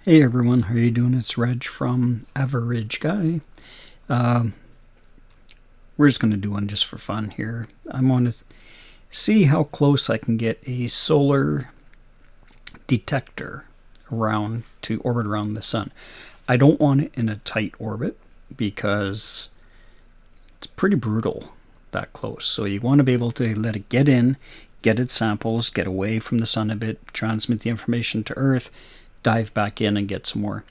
Hey everyone, how are you doing? It's Reg from Aver Reg Guy. We're just going to do one just for fun here. I want to see how close I can get a solar detector around to orbit around the sun. I don't want it in a tight orbit because it's pretty brutal that close. So you want to be able to let it get in, get its samples, get away from the sun a bit, transmit the information to Earth, dive back in and get some more.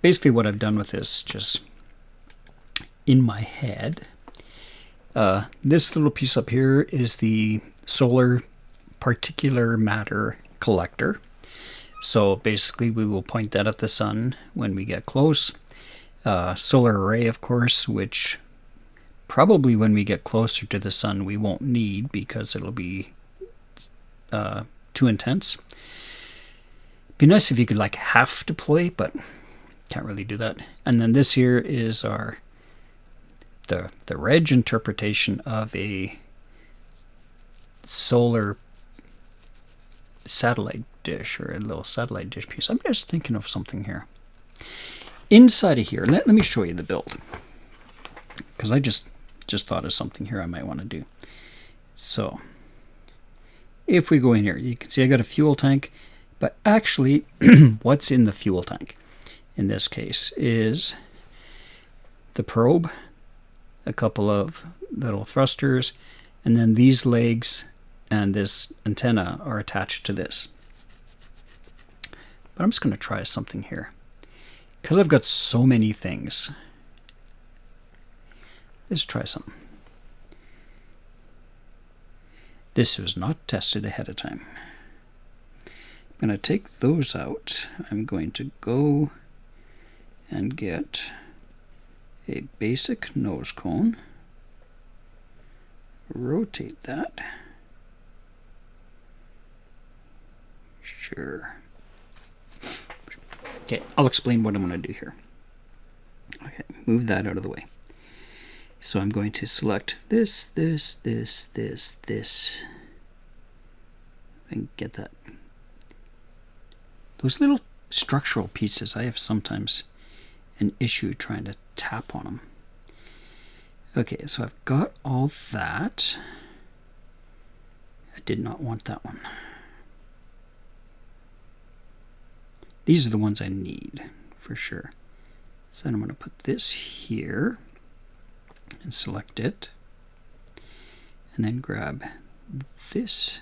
Basically what I've done with this, just in my head, this little piece up here is the Solar Particulate Matter collector. So basically we will point that at the sun when we get close. Solar array, of course, which probably when we get closer to the sun we won't need because it'll be too intense. Be nice if you could like half deploy, but can't really do that. And then this here is the Reg interpretation of a solar satellite dish, or a little satellite dish piece. I'm just thinking of something here. Inside of here, let me show you the build, because I just thought of something here I might want to do. So if we go in here, you can see I got a fuel tank. But actually, what's in the fuel tank in this case is the probe, a couple of little thrusters, and then these legs and this antenna are attached to this. But I'm just going to try something here. Because I've got so many things. Let's try something. This was not tested ahead of time. I'm going to take those out. I'm going to go and get a basic nose cone, rotate that. Sure. Okay, I'll explain what I'm going to do here. Okay, move that out of the way. So I'm going to select this, and get that. Those little structural pieces, I have sometimes an issue trying to tap on them. Okay, so I've got all that. I did not want that one. These are the ones I need, for sure. So then I'm going to put this here and select it. And then grab this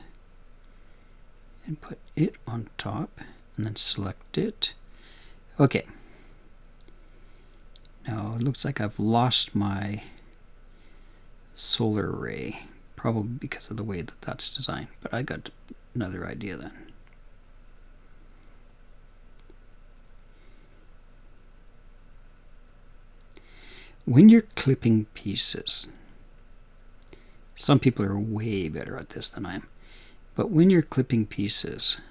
and put it on top. And then select it. Okay. Now it looks like I've lost my solar array, probably because of the way that that's designed. But I got another idea then. When you're clipping pieces, some people are way better at this than I am, but when you're clipping pieces,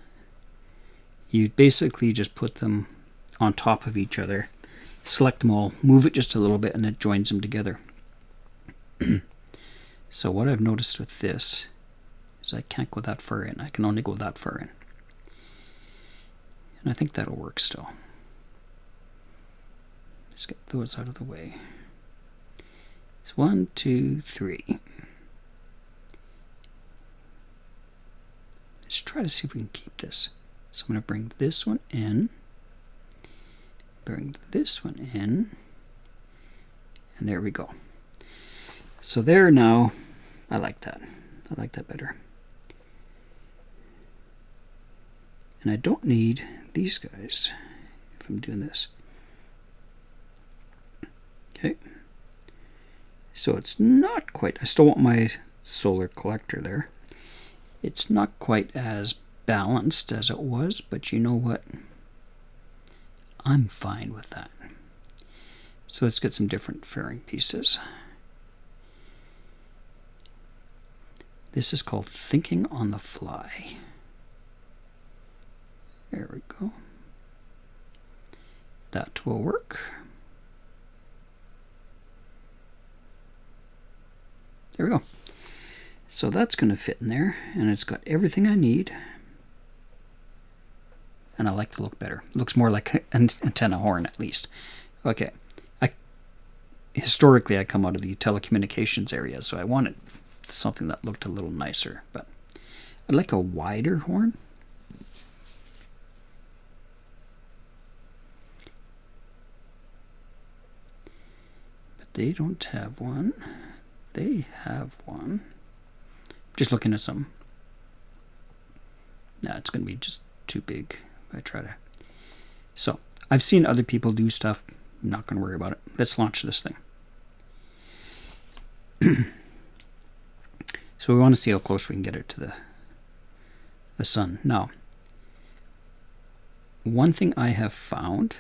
you basically just put them on top of each other, select them all, move it just a little bit, and it joins them together. So what I've noticed with this is I can't go that far in. I can only go that far in. And I think that'll work still. Just get those out of the way. So 1, 2, 3. Let's try to see if we can keep this. So I'm going to bring this one in, bring this one in, and there we go. So there now, I like that. I like that better. And I don't need these guys if I'm doing this. Okay. So it's not quite, I still want my solar collector there. It's not quite as balanced as it was, but you know what? I'm fine with that. So let's get some different fairing pieces. This is called thinking on the fly. There we go. That will work. There we go. So that's going to fit in there, and it's got everything I need. and I like the look better. It looks more like an antenna horn at least. Okay, historically I come out of the telecommunications area, so I wanted something that looked a little nicer, but I like a wider horn. But they don't have one. They have one. Just looking at some. No, it's going to be just too big if I try to. So, I've seen other people do stuff. I'm not going to worry about it. Let's launch this thing. So we want to see how close we can get it to the sun. Now, one thing I have found,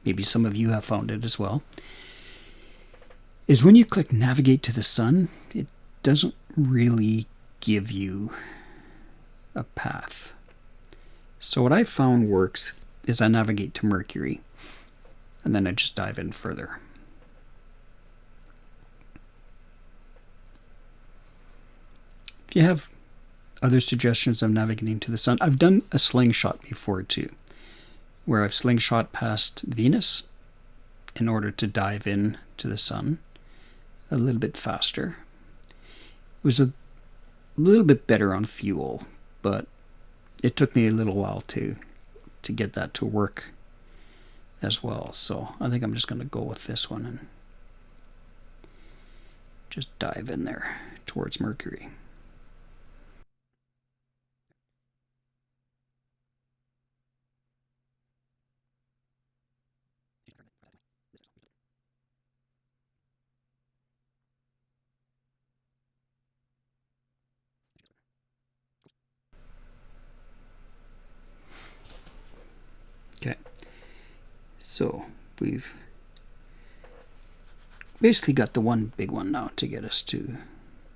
maybe some of you have found it as well, is when you click navigate to the sun, it doesn't really give you a path. So what I found works is I navigate to Mercury, and then I just dive in further. If you have other suggestions of navigating to the sun, I've done a slingshot before too, where I've slingshot past Venus in order to dive in to the sun a little bit faster. It was a little bit better on fuel, but it took me a little while to get that to work as well. So I think I'm just going to go with this one and just dive in there towards Mercury. Okay, so we've basically got the one big one now to get us to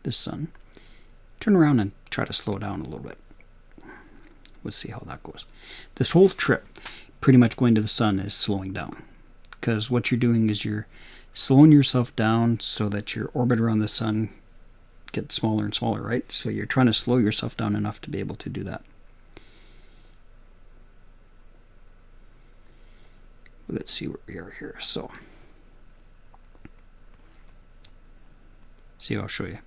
the sun. Turn around and try to slow down a little bit. We'll see how that goes. This whole trip, pretty much going to the sun, is slowing down. Because what you're doing is you're slowing yourself down so that your orbit around the sun gets smaller and smaller, right? So you're trying to slow yourself down enough to be able to do that. Let's see where we are here. So, see, I'll show you.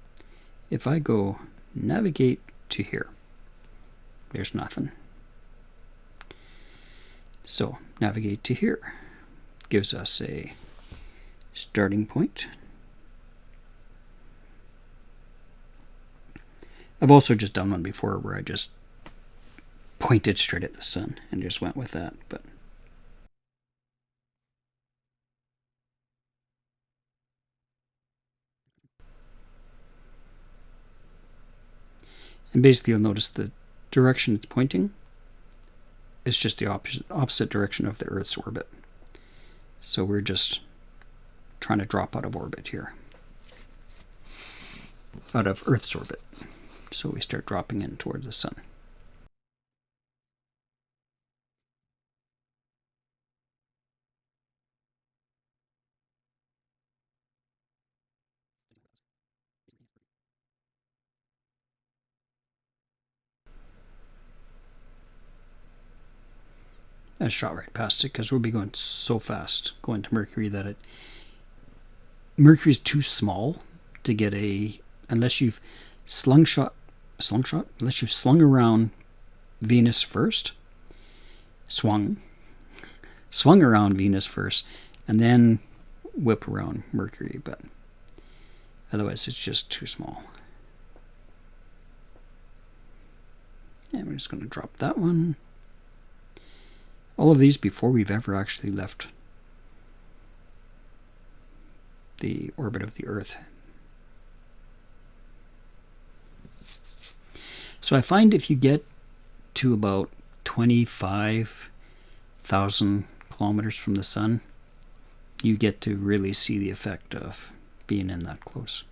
If I go navigate to here, there's nothing. So, navigate to here gives us a starting point. I've also just done one before where I just pointed straight at the sun and just went with that, but and basically you'll notice the direction it's pointing is just the opposite direction of the Earth's orbit. So we're just trying to drop out of orbit here. Out of Earth's orbit. So we start dropping in towards the sun. I shot right past it because we'll be going so fast going to Mercury that Mercury's too small to get unless you've unless you've slung around Venus first, swung around Venus first, and then whip around Mercury, but otherwise it's just too small. And we're just going to drop that one. All of these before we've ever actually left the orbit of the Earth. So I find if you get to about 25,000 kilometers from the sun, you get to really see the effect of being in that close.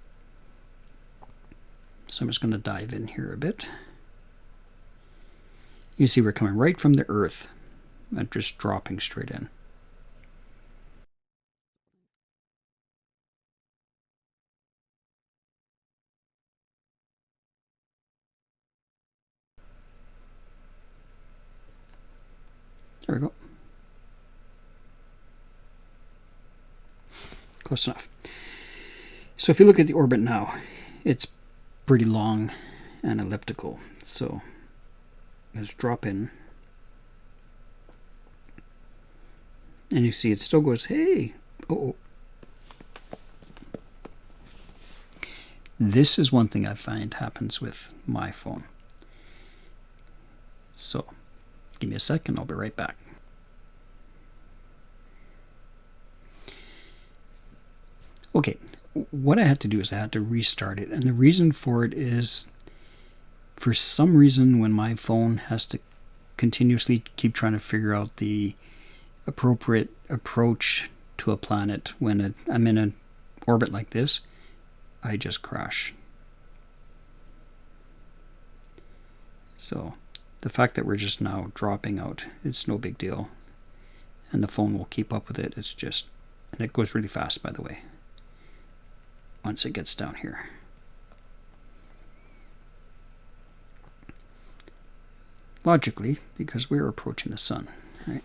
So I'm just going to dive in here a bit. You see we're coming right from the Earth and just dropping straight in. There we go. Close enough. So if you look at the orbit now, it's pretty long and elliptical. So let's drop in. And you see it still goes, hey, oh. This is one thing I find happens with my phone. So give me a second, I'll be right back. Okay, what I had to do is I had to restart it. And the reason for it is, for some reason, when my phone has to continuously keep trying to figure out the appropriate approach to a planet when I'm in an orbit like this, I just crash. So the fact that we're just now dropping out, it's no big deal. And the phone will keep up with it. It's just, and it goes really fast, by the way, once it gets down here. Logically, because we're approaching the sun, right?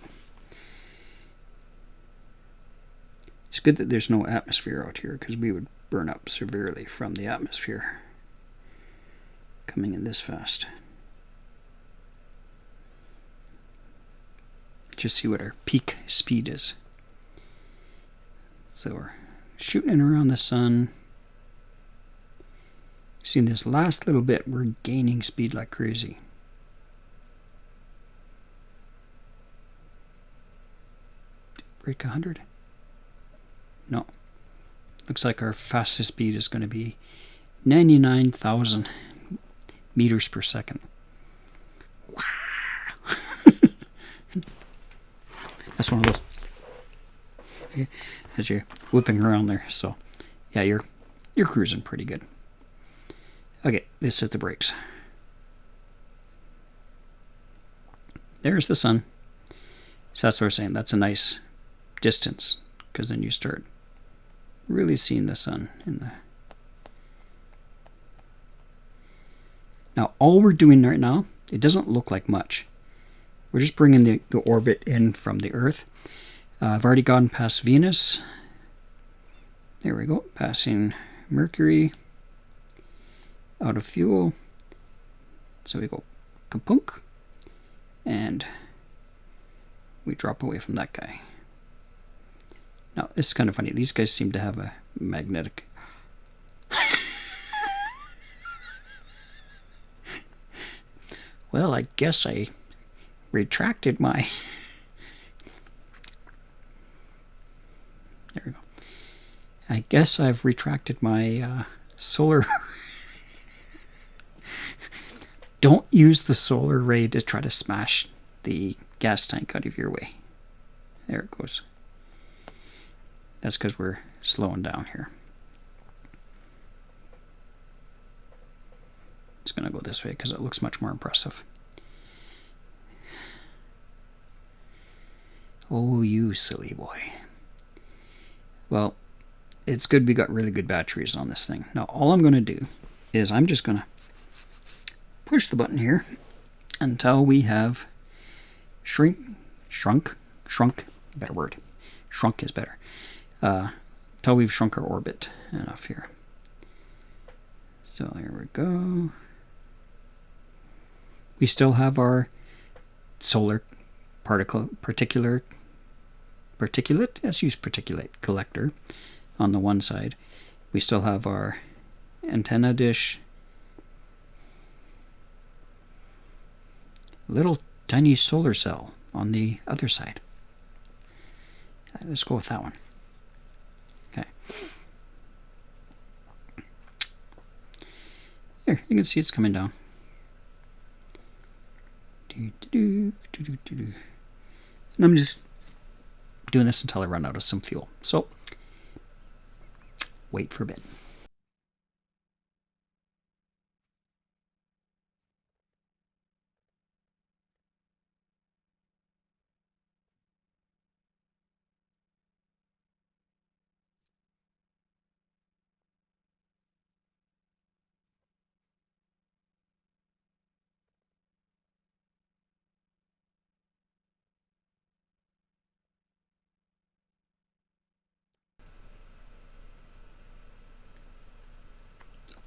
It's good that there's no atmosphere out here, because we would burn up severely from the atmosphere coming in this fast. Just see what our peak speed is. So we're shooting it around the sun. See, in this last little bit, we're gaining speed like crazy. Break 100? No. Looks like our fastest speed is going to be 99,000 meters per second. Wow. That's one of those. Okay, as you're whipping around there. So, yeah, you're cruising pretty good. Okay, let's hit the brakes. There's the sun. So that's what we're saying. That's a nice distance, because then you start really seeing the sun in the... Now, all we're doing right now, it doesn't look like much. We're just bringing the orbit in from the Earth. I've already gone past Venus. There we go. Passing Mercury. Out of fuel. So we go kapunk. And we drop away from that guy. Now, this is kind of funny. These guys seem to have a magnetic... Well, I guess I retracted my... There we go. I guess I've retracted my solar... Don't use the solar ray to try to smash the gas tank out of your way. There it goes. That's because we're slowing down here. It's going to go this way because it looks much more impressive. Oh, you silly boy. Well, it's good we got really good batteries on this thing. Now, all I'm going to do is I'm just going to push the button here until we have shrunk, better word. Shrunk is better. Until we've shrunk our orbit enough here. So there we go. We still have our solar particulate, let's use particulate collector on the one side. We still have our antenna dish. Little tiny solar cell on the other side. Let's go with that one. Okay. There, you can see it's coming down. And I'm just doing this until I run out of some fuel. So, wait for a bit.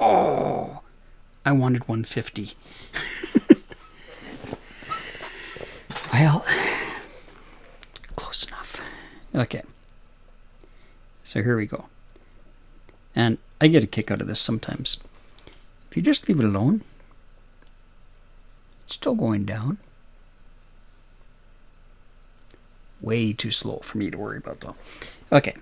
Oh, I wanted 150. Well, close enough. Okay. So here we go. And I get a kick out of this sometimes. If you just leave it alone, it's still going down. Way too slow for me to worry about though. Okay,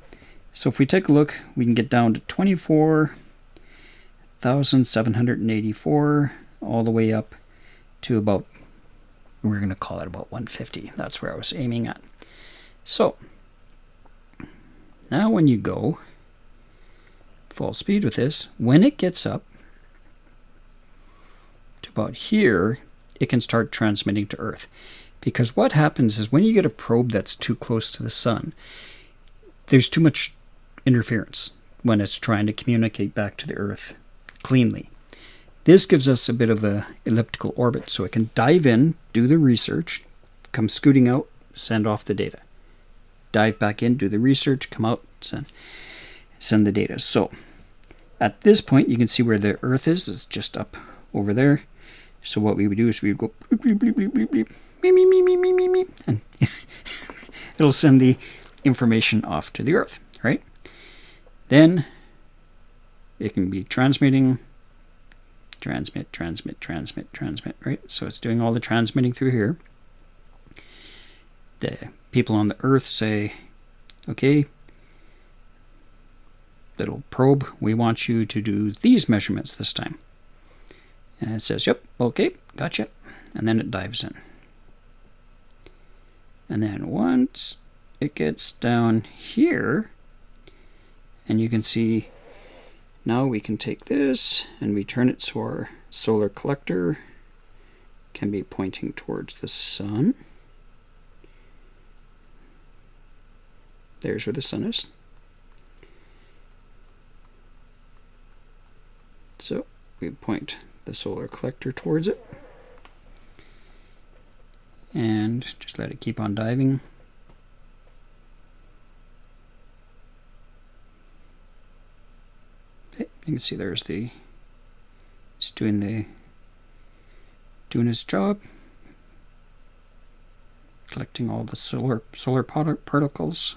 so if we take a look, we can get down to 24,784 all the way up to about, we're going to call it about 150. That's where I was aiming at. So now when you go full speed with this, when it gets up to about here, it can start transmitting to Earth. Because what happens is when you get a probe that's too close to the sun, there's too much interference when it's trying to communicate back to the Earth cleanly. This gives us a bit of a elliptical orbit, so it can dive in, do the research, come scooting out, send off the data. Dive back in, do the research, come out, send the data. So at this point, you can see where the Earth is. It's just up over there. So what we would do is we would go bleep, bleep, bleep, bleep, bleep, bleep, meep, meep, meep, meep, meep, meep, and it'll send the information off to the Earth, right? Then it can be transmitting, transmit, right? So it's doing all the transmitting through here. The people on the Earth say, okay, little probe, we want you to do these measurements this time. And it says, yep, okay, gotcha. And then it dives in. And then once it gets down here, and you can see now we can take this and we turn it so our solar collector can be pointing towards the sun. There's where the sun is. So we point the solar collector towards it and just let it keep on diving. Okay, you can see there's the, it's doing its job, collecting all the solar particles.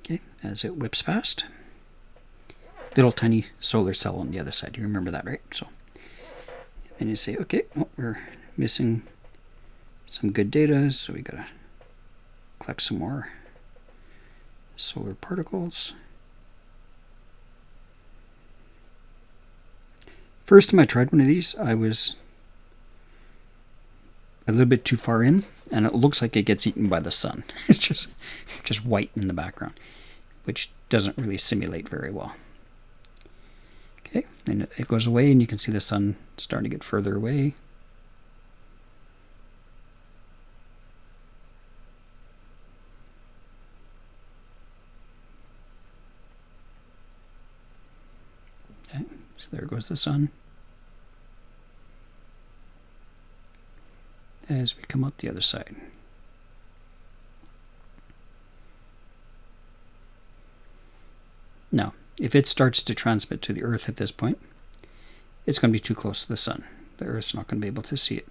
Okay, as it whips past. Little tiny solar cell on the other side. You remember that, right? So then you say, okay, oh, we're missing some good data, so we gotta collect some more solar particles. First time I tried one of these, I was a little bit too far in, and it looks like it gets eaten by the sun. It's just white in the background, which doesn't really simulate very well. Okay, and it goes away, and you can see the sun starting to get further away. Okay, so there goes the sun. As we come out the other side. Now, if it starts to transmit to the Earth at this point, it's going to be too close to the sun. The Earth's not going to be able to see it.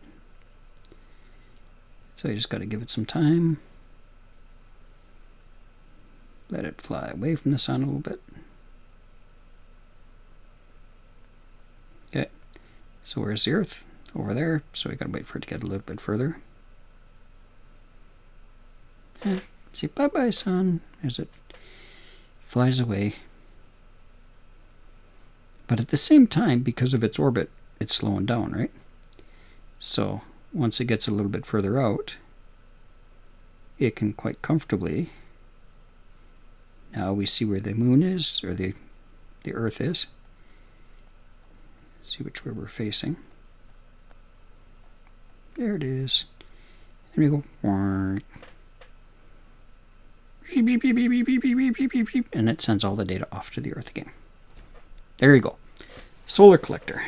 So you just got to give it some time. Let it fly away from the sun a little bit. Okay, so where's the Earth? Over there, so we got to wait for it to get a little bit further. And see, bye-bye, sun, as it flies away. But at the same time, because of its orbit, it's slowing down, right? So once it gets a little bit further out, it can quite comfortably, now we see where the moon is, or the Earth is. See which way we're facing. There it is. And we go, and it sends all the data off to the Earth again. There you go. Solar collector.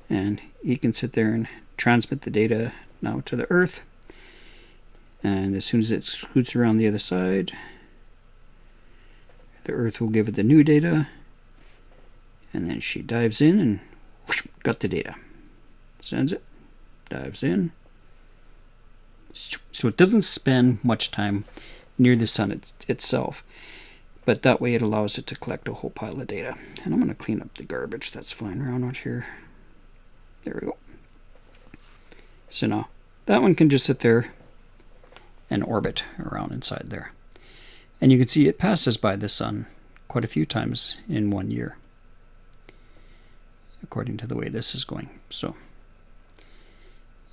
And you can sit there and transmit the data now to the Earth. And as soon as it scoots around the other side, the Earth will give it the new data, and then she dives in and whoosh, got the data. Sends it, dives in. So it doesn't spend much time near the sun itself, but that way it allows it to collect a whole pile of data. And I'm going to clean up the garbage that's flying around out here. There we go. So now that one can just sit there and orbit around inside there. And you can see it passes by the sun quite a few times in 1 year, according to the way this is going. So,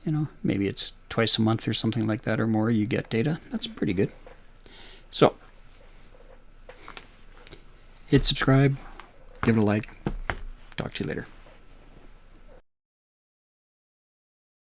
you know, maybe it's twice a month or something like that or more you get data. That's pretty good. So, hit subscribe, give it a like. Talk to you later.